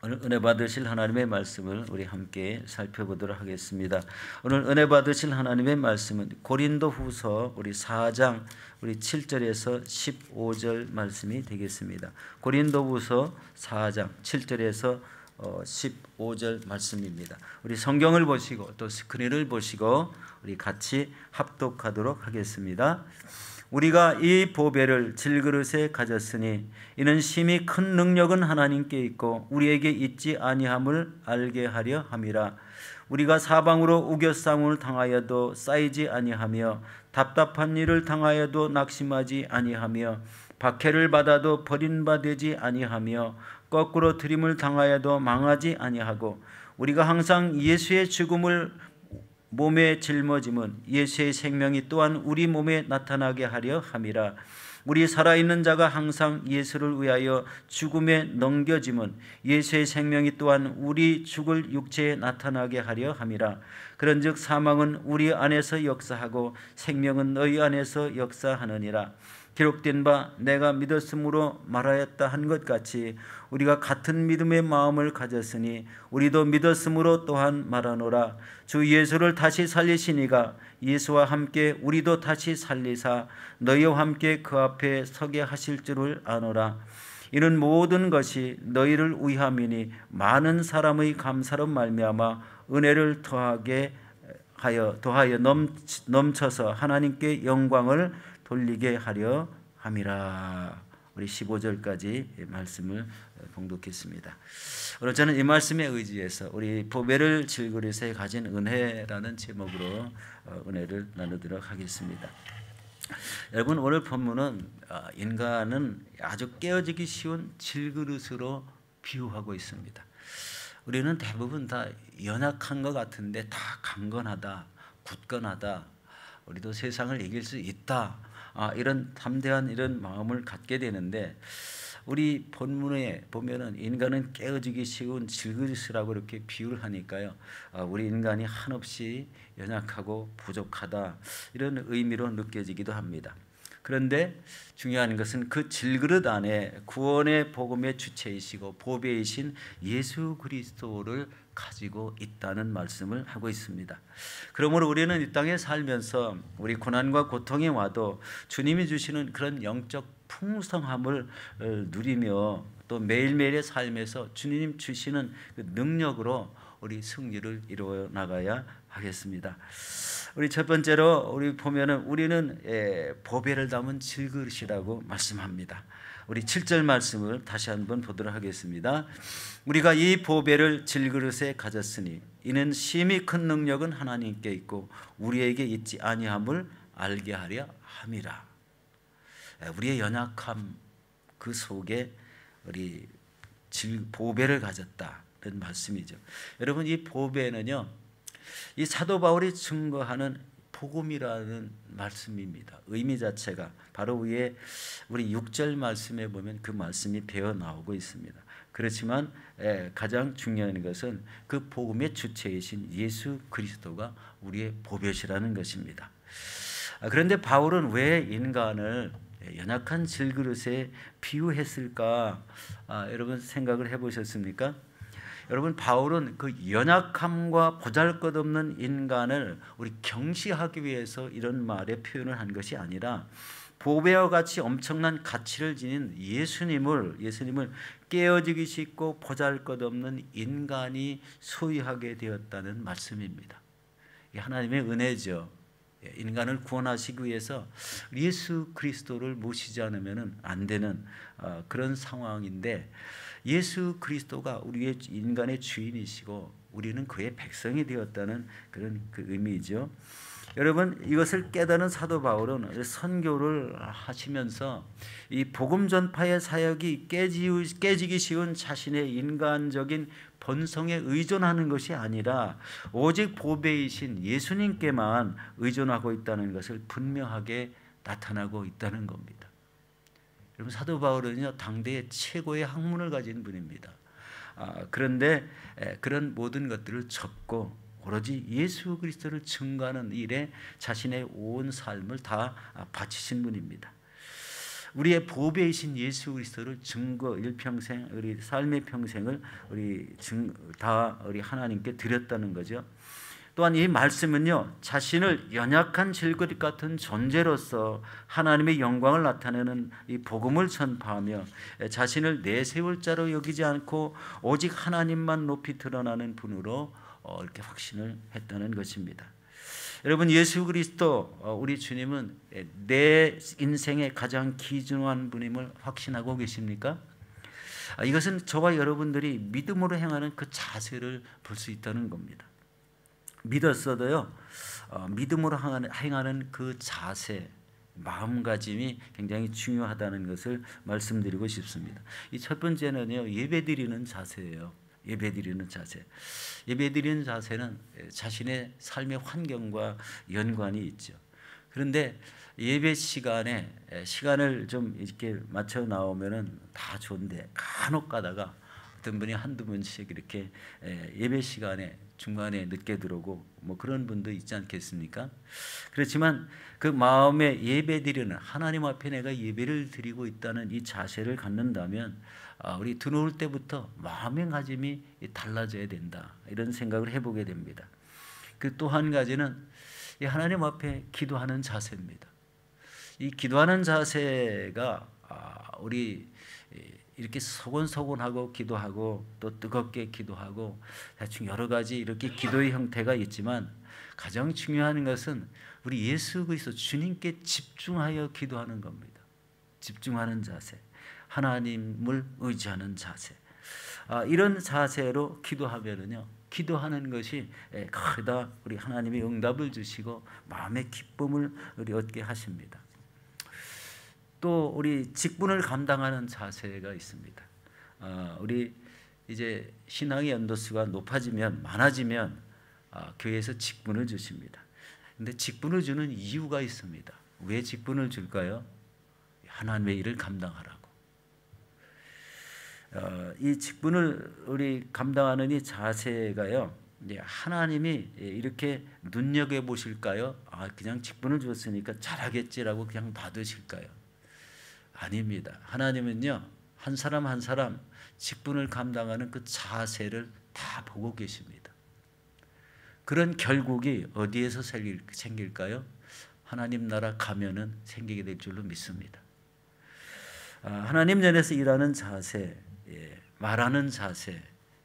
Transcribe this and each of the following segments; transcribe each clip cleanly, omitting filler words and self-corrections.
오늘 은혜 받으실 하나님의 말씀을 우리 함께 살펴보도록 하겠습니다. 오늘 은혜 받으실 하나님의 말씀은 고린도후서 우리 4장 우리 7절에서 15절 말씀이 되겠습니다. 고린도후서 4장 7절에서 15절 말씀입니다. 우리 성경을 보시고 또 스크린을 보시고 우리 같이 합독하도록 하겠습니다. 우리가 이 보배를 질그릇에 가졌으니 이는 심히 큰 능력은 하나님께 있고 우리에게 있지 아니함을 알게 하려 함이라. 우리가 사방으로 우겨싸움을 당하여도 쌓이지 아니하며 답답한 일을 당하여도 낙심하지 아니하며 박해를 받아도 버림받지 아니하며 거꾸로 들임을 당하여도 망하지 아니하고 우리가 항상 예수의 죽음을 몸에 짊어짐은 예수의 생명이 또한 우리 몸에 나타나게 하려 함이라. 우리 살아있는 자가 항상 예수를 위하여 죽음에 넘겨짐은 예수의 생명이 또한 우리 죽을 육체에 나타나게 하려 함이라. 그런즉 사망은 우리 안에서 역사하고 생명은 너희 안에서 역사하느니라. 기록된 바 내가 믿었으므로 말하였다 한 것 같이 우리가 같은 믿음의 마음을 가졌으니 우리도 믿었으므로 또한 말하노라. 주 예수를 다시 살리시니가 예수와 함께 우리도 다시 살리사 너희와 함께 그 앞에 서게 하실 줄을 아노라. 이는 모든 것이 너희를 위함이니 많은 사람의 감사로 말미암아 은혜를 더하여 넘쳐서 하나님께 영광을 돌리게 하려 함이라. 우리 15절까지 말씀을 봉독했습니다. 오늘 저는 이 말씀에 의지해서 우리 보배를 질그릇에 가진 은혜라는 제목으로 은혜를 나누도록 하겠습니다. 여러분, 오늘 본문은 인간은 아주 깨어지기 쉬운 질그릇으로 비유하고 있습니다. 우리는 대부분 다 연약한 것 같은데 다 강건하다, 굳건하다, 우리도 세상을 이길 수 있다, 이런 담대한 이런 마음을 갖게 되는데, 우리 본문에 보면은 인간은 깨어지기 쉬운 질그릇이라고 이렇게 비유를 하니까요, 우리 인간이 한없이 연약하고 부족하다, 이런 의미로 느껴지기도 합니다. 그런데 중요한 것은 그 질그릇 안에 구원의 복음의 주체이시고 보배이신 예수 그리스도를 가지고 있다는 말씀을 하고 있습니다. 그러므로 우리는 이 땅에 살면서 우리 고난과 고통이 와도 주님이 주시는 그런 영적 풍성함을 누리며 또 매일매일의 삶에서 주님 주시는 그 능력으로 우리 승리를 이루어 나가야 하겠습니다. 우리 첫 번째로 우리 보면은 우리는 보배를 담은 질그릇이라고 말씀합니다. 우리 7절 말씀을 다시 한번 보도록 하겠습니다. 우리가 이 보배를 질그릇에 가졌으니 이는 심히 큰 능력은 하나님께 있고 우리에게 있지 아니함을 알게 하려 함이라. 우리의 연약함 그 속에 우리 보배를 가졌다는 말씀이죠. 여러분, 이 보배는요, 이 사도 바울이 증거하는 복음이라는 말씀입니다. 의미 자체가 바로 위에 우리 6절 말씀에 보면 그 말씀이 배어 나오고 있습니다. 그렇지만 가장 중요한 것은 그 복음의 주체이신 예수 그리스도가 우리의 보배시라는 것입니다. 그런데 바울은 왜 인간을 연약한 질그릇에 비유했을까? 여러분 생각을 해보셨습니까? 여러분, 바울은 그 연약함과 보잘것없는 인간을 우리 경시하기 위해서 이런 말의 표현을 한 것이 아니라 보배와 같이 엄청난 가치를 지닌 예수님을 깨어지기 쉽고 보잘것없는 인간이 소유하게 되었다는 말씀입니다. 이게 하나님의 은혜죠. 인간을 구원하시기 위해서 예수 그리스도를 모시지 않으면 안 되는 그런 상황인데, 예수 그리스도가 우리의 인간의 주인이시고 우리는 그의 백성이 되었다는 그런 그 의미이죠. 여러분, 이것을 깨닫는 사도 바울은 선교를 하시면서 이 복음 전파의 사역이 깨지기 쉬운 자신의 인간적인 본성에 의존하는 것이 아니라 오직 보배이신 예수님께만 의존하고 있다는 것을 분명하게 나타나고 있다는 겁니다. 여러분, 사도 바울은요, 당대의 최고의 학문을 가진 분입니다. 그런데 그런 모든 것들을 접고 오로지 예수 그리스도를 증거하는 일에 자신의 온 삶을 다 바치신 분입니다. 우리의 보배이신 예수 그리스도를 증거 일평생 우리 삶의 평생을 우리 하나님께 드렸다는 거죠. 또한 이 말씀은요, 자신을 연약한 질그릇 같은 존재로서 하나님의 영광을 나타내는 이 복음을 전파하며 자신을 내세울 자로 여기지 않고 오직 하나님만 높이 드러나는 분으로 이렇게 확신을 했다는 것입니다. 여러분, 예수 그리스도 우리 주님은 내 인생의 가장 귀중한 분임을 확신하고 계십니까? 이것은 저와 여러분들이 믿음으로 행하는 그 자세를 볼 수 있다는 겁니다. 믿었어도요, 믿음으로 행하는 그 자세, 마음가짐이 굉장히 중요하다는 것을 말씀드리고 싶습니다. 이 첫 번째는요, 예배드리는 자세예요. 예배드리는 자세. 예배드리는 자세는 자신의 삶의 환경과 연관이 있죠. 그런데 예배 시간을 좀 이렇게 맞춰 나오면은 다 좋은데 간혹 가다가 어떤 분이 한두 번씩 이렇게 예배 시간에 중간에 늦게 들어오고 뭐 그런 분도 있지 않겠습니까? 그렇지만 그 마음에 예배드리는 하나님 앞에 내가 예배를 드리고 있다는 이 자세를 갖는다면 우리 들어올 때부터 마음의 가짐이 달라져야 된다, 이런 생각을 해보게 됩니다. 그 또 한 가지는 이 하나님 앞에 기도하는 자세입니다. 이 기도하는 자세가 우리 이렇게 소곤소곤하고 기도하고 또 뜨겁게 기도하고 대충 여러 가지 이렇게 기도의 형태가 있지만 가장 중요한 것은 우리 예수 그리스도 주님께 집중하여 기도하는 겁니다. 집중하는 자세, 하나님을 의지하는 자세. 이런 자세로 기도하면은요, 기도하는 것이 크다 우리 하나님이 응답을 주시고 마음의 기쁨을 우리 얻게 하십니다. 또 우리 직분을 감당하는 자세가 있습니다. 우리 이제 신앙의 연도수가 많아지면 교회에서 직분을 주십니다. 근데 직분을 주는 이유가 있습니다. 왜 직분을 줄까요? 하나님의 일을 감당하라고. 이 직분을 우리 감당하는 이 자세가요, 이제 하나님이 이렇게 눈여겨 보실까요? 그냥 직분을 줬으니까 잘하겠지라고 그냥 놔두실까요? 아닙니다. 하나님은요, 한 사람 한 사람 직분을 감당하는 그 자세를 다 보고 계십니다. 그런 결국이 어디에서 생길까요? 하나님 나라 가면은 생기게 될 줄로 믿습니다. 하나님 전에서 일하는 자세, 말하는 자세,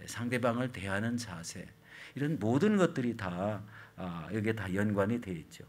상대방을 대하는 자세, 이런 모든 것들이 다 여기에 다 연관이 되어 있죠.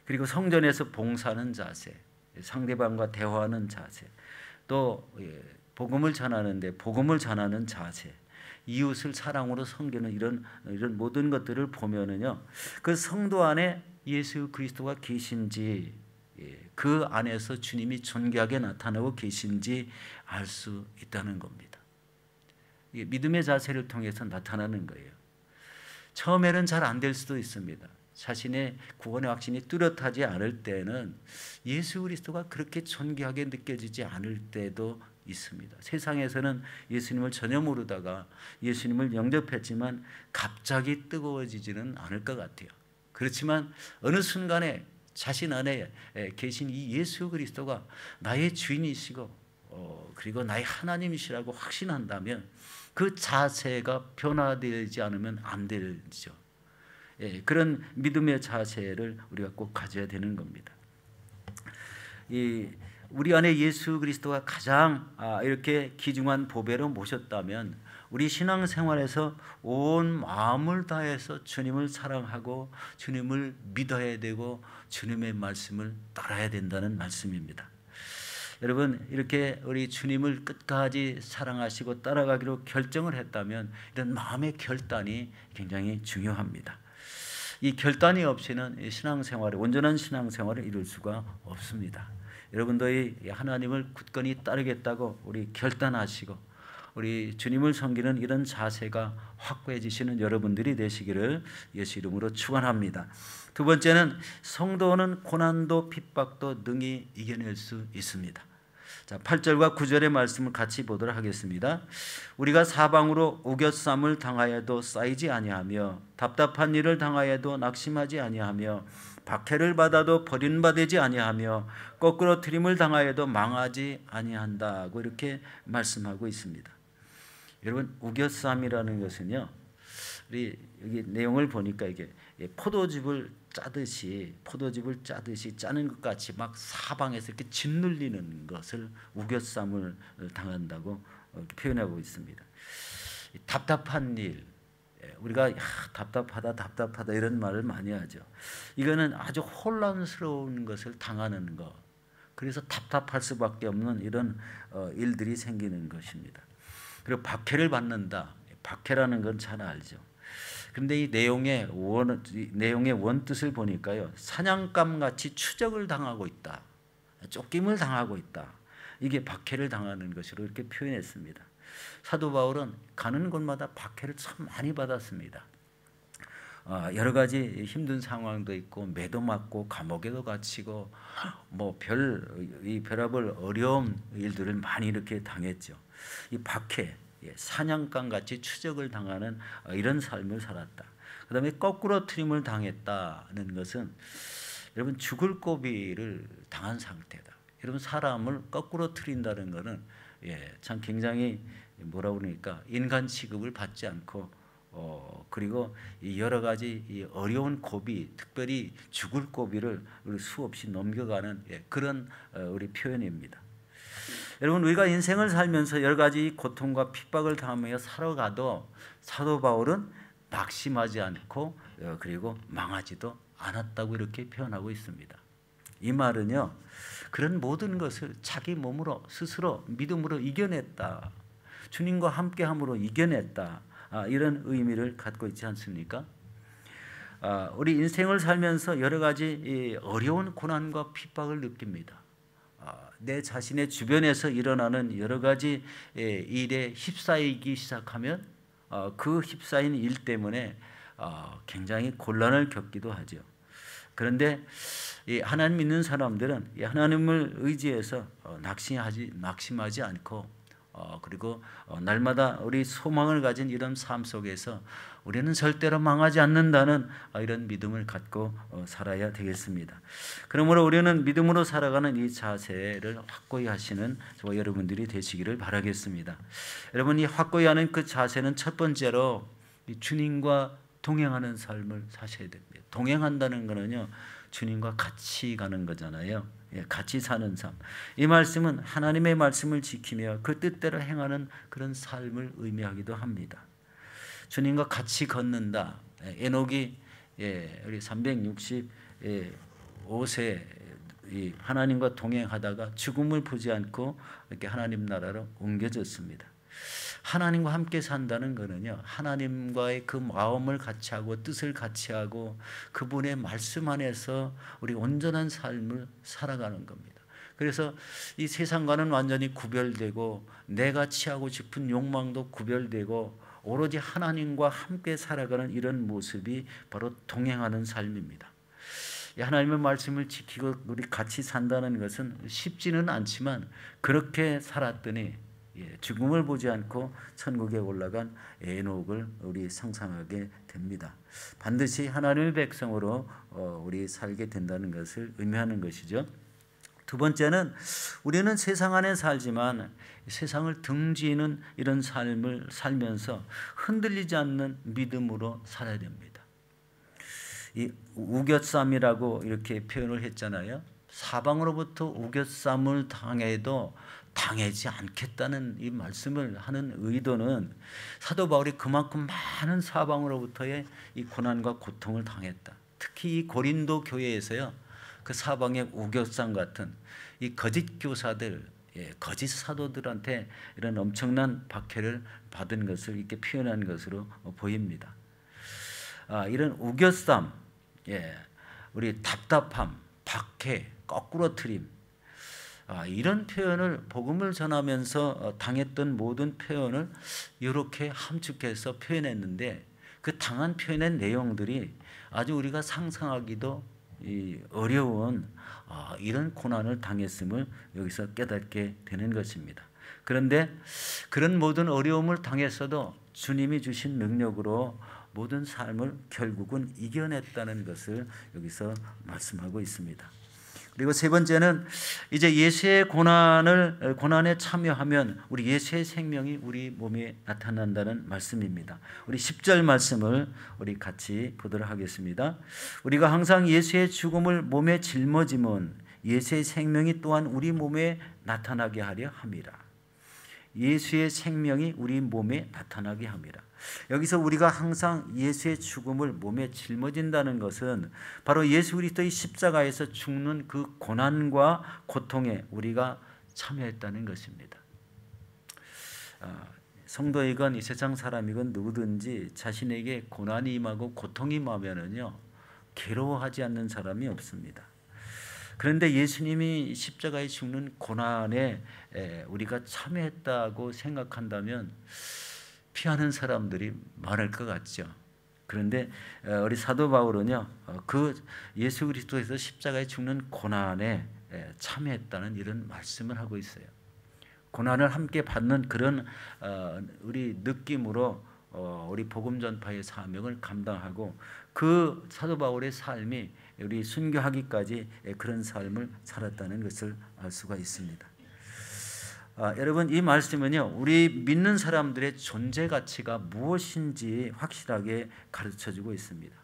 그리고 성전에서 봉사하는 자세, 상대방과 대화하는 자세, 또 복음을 전하는데 복음을 전하는 자세, 이웃을 사랑으로 섬기는 이런 모든 것들을 보면은요, 그 성도 안에 예수 그리스도가 계신지, 그 안에서 주님이 존귀하게 나타나고 계신지 알 수 있다는 겁니다. 이게 믿음의 자세를 통해서 나타나는 거예요. 처음에는 잘 안 될 수도 있습니다. 자신의 구원의 확신이 뚜렷하지 않을 때는 예수 그리스도가 그렇게 존귀하게 느껴지지 않을 때도 있습니다. 세상에서는 예수님을 전혀 모르다가 예수님을 영접했지만 갑자기 뜨거워지지는 않을 것 같아요. 그렇지만 어느 순간에 자신 안에 계신 이 예수 그리스도가 나의 주인이시고 그리고 나의 하나님이시라고 확신한다면 그 자세가 변화되지 않으면 안 되죠. 그런 믿음의 자세를 우리가 꼭 가져야 되는 겁니다. 우리 안에 예수 그리스도가 가장 이렇게 귀중한 보배로 모셨다면 우리 신앙생활에서 온 마음을 다해서 주님을 사랑하고 주님을 믿어야 되고 주님의 말씀을 따라야 된다는 말씀입니다. 여러분, 이렇게 우리 주님을 끝까지 사랑하시고 따라가기로 결정을 했다면 이런 마음의 결단이 굉장히 중요합니다. 이 결단이 없이는 온전한 신앙생활을 이룰 수가 없습니다. 여러분도 이 하나님을 굳건히 따르겠다고 우리 결단하시고 우리 주님을 섬기는 이런 자세가 확고해지시는 여러분들이 되시기를 예수 이름으로 축원합니다. 두 번째는 성도는 고난도 핍박도 능히 이겨낼 수 있습니다. 자, 8절과 9절의 말씀을 같이 보도록 하겠습니다. 우리가 사방으로 우겨쌈을 당하여도 쌓이지 아니하며 답답한 일을 당하여도 낙심하지 아니하며 박해를 받아도 버림받지 아니하며 거꾸로 트림을 당하여도 망하지 아니한다고 이렇게 말씀하고 있습니다. 여러분, 우겨쌈이라는 것은요, 우리 여기 내용을 보니까 이게 포도즙을 짜듯이 짜는 것 같이 막 사방에서 이렇게 짓눌리는 것을 우겨쌈을 당한다고 표현하고 있습니다. 답답한 일, 우리가 답답하다 이런 말을 많이 하죠. 이거는 아주 혼란스러운 것을 당하는 것, 그래서 답답할 수밖에 없는 이런 일들이 생기는 것입니다. 그리고 박해를 받는다. 박해라는 건 잘 알죠. 그런데 이 내용의 원뜻을 보니까요, 사냥감같이 추적을 당하고 있다, 쫓김을 당하고 있다, 이게 박해를 당하는 것으로 이렇게 표현했습니다. 사도 바울은 가는 곳마다 박해를 참 많이 받았습니다. 여러 가지 힘든 상황도 있고, 매도 맞고 감옥에도 갇히고, 뭐 별의별 어려운 일들을 많이 이렇게 당했죠. 이 박해, 사냥감 같이 추적을 당하는 이런 삶을 살았다. 그 다음에 거꾸로 트림을 당했다는 것은, 여러분, 죽을 고비를 당한 상태다. 여러분, 사람을 거꾸로 트린다는 것은 참 굉장히 뭐라 그러니까 인간 취급을 받지 않고, 그리고 여러 가지 이 어려운 고비, 특별히 죽을 고비를 수없이 넘겨가는 그런 우리 표현입니다. 여러분, 우리가 인생을 살면서 여러 가지 고통과 핍박을 당하며 살아가도 사도 바울은 낙심하지 않고 그리고 망하지도 않았다고 이렇게 표현하고 있습니다. 이 말은요, 그런 모든 것을 자기 몸으로 스스로 믿음으로 이겨냈다, 주님과 함께함으로 이겨냈다, 이런 의미를 갖고 있지 않습니까? 우리 인생을 살면서 여러 가지 어려운 고난과 핍박을 느낍니다. 내 자신의 주변에서 일어나는 여러 가지 일에 휩싸이기 시작하면 그 휩싸인 일 때문에 굉장히 곤란을 겪기도 하죠. 그런데 하나님 믿는 사람들은 하나님을 의지해서 낙심하지 않고, 그리고 날마다 우리 소망을 가진 이런 삶 속에서 우리는 절대로 망하지 않는다는 이런 믿음을 갖고 살아야 되겠습니다. 그러므로 우리는 믿음으로 살아가는 이 자세를 확고히 하시는 저와 여러분들이 되시기를 바라겠습니다. 여러분, 이 확고히 하는 그 자세는 첫 번째로 주님과 동행하는 삶을 사셔야 됩니다. 동행한다는 것은요, 주님과 같이 가는 거잖아요. 같이 사는 삶. 이 말씀은 하나님의 말씀을 지키며 그 뜻대로 행하는 그런 삶을 의미하기도 합니다. 주님과 같이 걷는다. 에녹이 우리 365세 하나님과 동행하다가 죽음을 보지 않고 이렇게 하나님 나라로 옮겨졌습니다. 하나님과 함께 산다는 것은요, 하나님과의 그 마음을 같이 하고 뜻을 같이 하고 그분의 말씀 안에서 우리 온전한 삶을 살아가는 겁니다. 그래서 이 세상과는 완전히 구별되고, 내가 취하고 싶은 욕망도 구별되고, 오로지 하나님과 함께 살아가는 이런 모습이 바로 동행하는 삶입니다. 하나님의 말씀을 지키고 우리 같이 산다는 것은 쉽지는 않지만, 그렇게 살았더니 죽음을 보지 않고 천국에 올라간 에녹을 우리 상상하게 됩니다. 반드시 하나님의 백성으로 우리 살게 된다는 것을 의미하는 것이죠. 두 번째는, 우리는 세상 안에 살지만 세상을 등지는 이런 삶을 살면서 흔들리지 않는 믿음으로 살아야 됩니다. 이 우겨쌈이라고 이렇게 표현을 했잖아요. 사방으로부터 우겨쌈을 당해도 당하지 않겠다는 이 말씀을 하는 의도는, 사도 바울이 그만큼 많은 사방으로부터의 이 고난과 고통을 당했다. 특히 이 고린도 교회에서요, 그 사방의 우겨쌈 같은 이 거짓 교사들, 거짓 사도들한테 이런 엄청난 박해를 받은 것을 이렇게 표현한 것으로 보입니다. 이런 우겨쌈, 우리 답답함, 박해, 거꾸로 트림, 이런 표현을 복음을 전하면서 당했던 모든 표현을 이렇게 함축해서 표현했는데, 그 당한 표현의 내용들이 아주 우리가 상상하기도 어려운 이런 고난을 당했음을 여기서 깨닫게 되는 것입니다. 그런데 그런 모든 어려움을 당했어도 주님이 주신 능력으로 모든 삶을 결국은 이겨냈다는 것을 여기서 말씀하고 있습니다. 그리고 세 번째는 이제 예수의 고난에 참여하면 우리 예수의 생명이 우리 몸에 나타난다는 말씀입니다. 우리 10절 말씀을 우리 같이 보도록 하겠습니다. 우리가 항상 예수의 죽음을 몸에 짊어지면 예수의 생명이 또한 우리 몸에 나타나게 하려 함이라. 예수의 생명이 우리 몸에 나타나게 함이라. 여기서 우리가 항상 예수의 죽음을 몸에 짊어진다는 것은 바로 예수 그리스도의 십자가에서 죽는 그 고난과 고통에 우리가 참여했다는 것입니다. 성도이건 이 세상 사람이건 누구든지 자신에게 고난이 임하고 고통이 임하면은요 괴로워하지 않는 사람이 없습니다. 그런데 예수님이 십자가에 죽는 고난에 우리가 참여했다고 생각한다면 피하는 사람들이 많을 것 같죠. 그런데 우리 사도 바울은요, 그 예수 그리스도에서 십자가에 죽는 고난에 참여했다는 이런 말씀을 하고 있어요. 고난을 함께 받는 그런 우리 느낌으로 우리 복음 전파의 사명을 감당하고 그 사도 바울의 삶이 우리 순교하기까지 그런 삶을 살았다는 것을 알 수가 있습니다. 여러분 이 말씀은요 우리 믿는 사람들의 존재 가치가 무엇인지 확실하게 가르쳐주고 있습니다.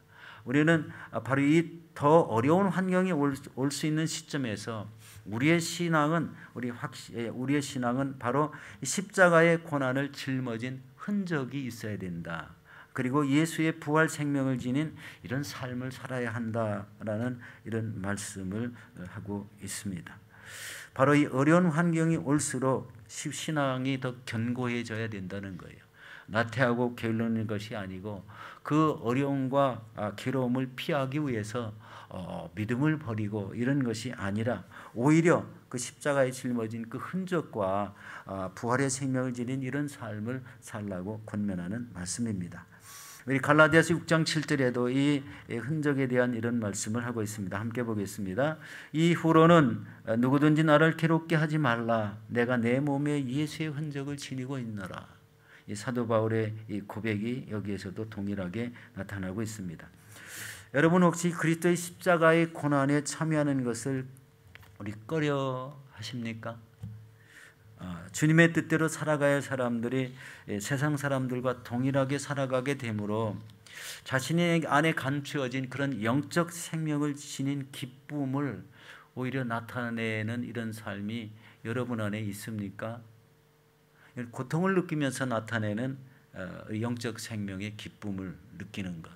우리는 바로 이 더 어려운 환경이 올 수 있는 시점에서 우리의 신앙은 바로 십자가의 고난을 짊어진 흔적이 있어야 된다. 그리고 예수의 부활 생명을 지닌 이런 삶을 살아야 한다라는 이런 말씀을 하고 있습니다. 바로 이 어려운 환경이 올수록 신앙이 더 견고해져야 된다는 거예요. 나태하고 게을르는 것이 아니고 그 어려움과 괴로움을 피하기 위해서 믿음을 버리고 이런 것이 아니라 오히려 그 십자가에 짊어진 그 흔적과 부활의 생명을 지닌 이런 삶을 살라고 권면하는 말씀입니다. 우리 갈라디아서 6장 7절에도 이 흔적에 대한 이런 말씀을 하고 있습니다. 함께 보겠습니다. 이후로는 누구든지 나를 괴롭게 하지 말라. 내가 내 몸에 예수의 흔적을 지니고 있노라. 이 사도 바울의 이 고백이 여기에서도 동일하게 나타나고 있습니다. 여러분 혹시 그리스도의 십자가의 고난에 참여하는 것을 우리 꺼려 하십니까? 주님의 뜻대로 살아가야 할 사람들이 세상 사람들과 동일하게 살아가게 되므로 자신의 안에 감추어진 그런 영적 생명을 지닌 기쁨을 오히려 나타내는 이런 삶이 여러분 안에 있습니까? 고통을 느끼면서 나타내는 영적 생명의 기쁨을 느끼는 것.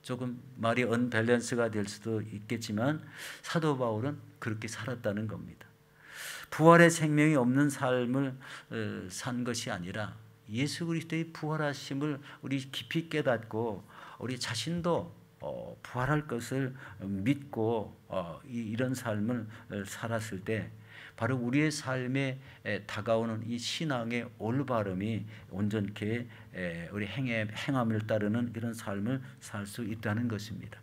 조금 말이 언밸런스가 될 수도 있겠지만 사도 바울은 그렇게 살았다는 겁니다. 부활의 생명이 없는 삶을 산 것이 아니라 예수 그리스도의 부활하심을 우리 깊이 깨닫고 우리 자신도 부활할 것을 믿고 이런 삶을 살았을 때 바로 우리의 삶에 다가오는 이 신앙의 올바름이 온전케 우리 행함을 따르는 이런 삶을 살 수 있다는 것입니다.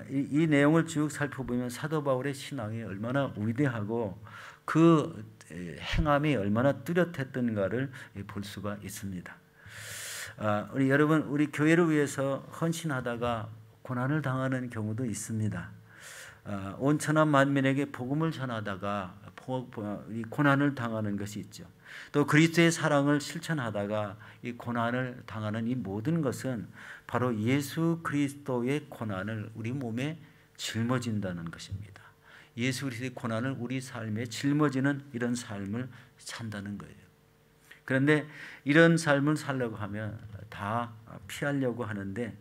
이 내용을 쭉 살펴보면 사도 바울의 신앙이 얼마나 위대하고 그 행함이 얼마나 뚜렷했던가를 볼 수가 있습니다. 우리 여러분 우리 교회를 위해서 헌신하다가 고난을 당하는 경우도 있습니다. 온 천하 만민에게 복음을 전하다가 이 고난을 당하는 것이 있죠. 또 그리스도의 사랑을 실천하다가 이 고난을 당하는 이 모든 것은 바로 예수 그리스도의 고난을 우리 몸에 짊어진다는 것입니다. 예수 그리스도의 고난을 우리 삶에 짊어지는 이런 삶을 산다는 거예요. 그런데 이런 삶을 살려고 하면 다 피하려고 하는데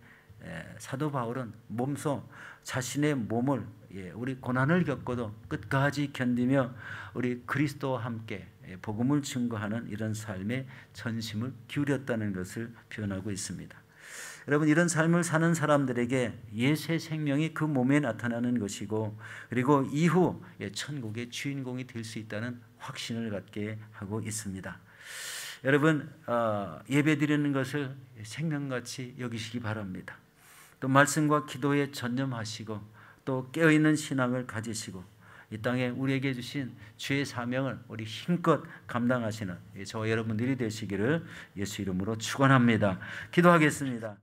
사도 바울은 몸소 자신의 몸을 우리 고난을 겪어도 끝까지 견디며 우리 그리스도와 함께 복음을 증거하는 이런 삶에 전심을 기울였다는 것을 표현하고 있습니다. 여러분 이런 삶을 사는 사람들에게 예수의 생명이 그 몸에 나타나는 것이고 그리고 이후 천국의 주인공이 될 수 있다는 확신을 갖게 하고 있습니다. 여러분 예배드리는 것을 생명같이 여기시기 바랍니다. 또 말씀과 기도에 전념하시고 또 깨어있는 신앙을 가지시고 이 땅에 우리에게 주신 주의 사명을 우리 힘껏 감당하시는 저와 여러분들이 되시기를 예수 이름으로 축원합니다. 기도하겠습니다.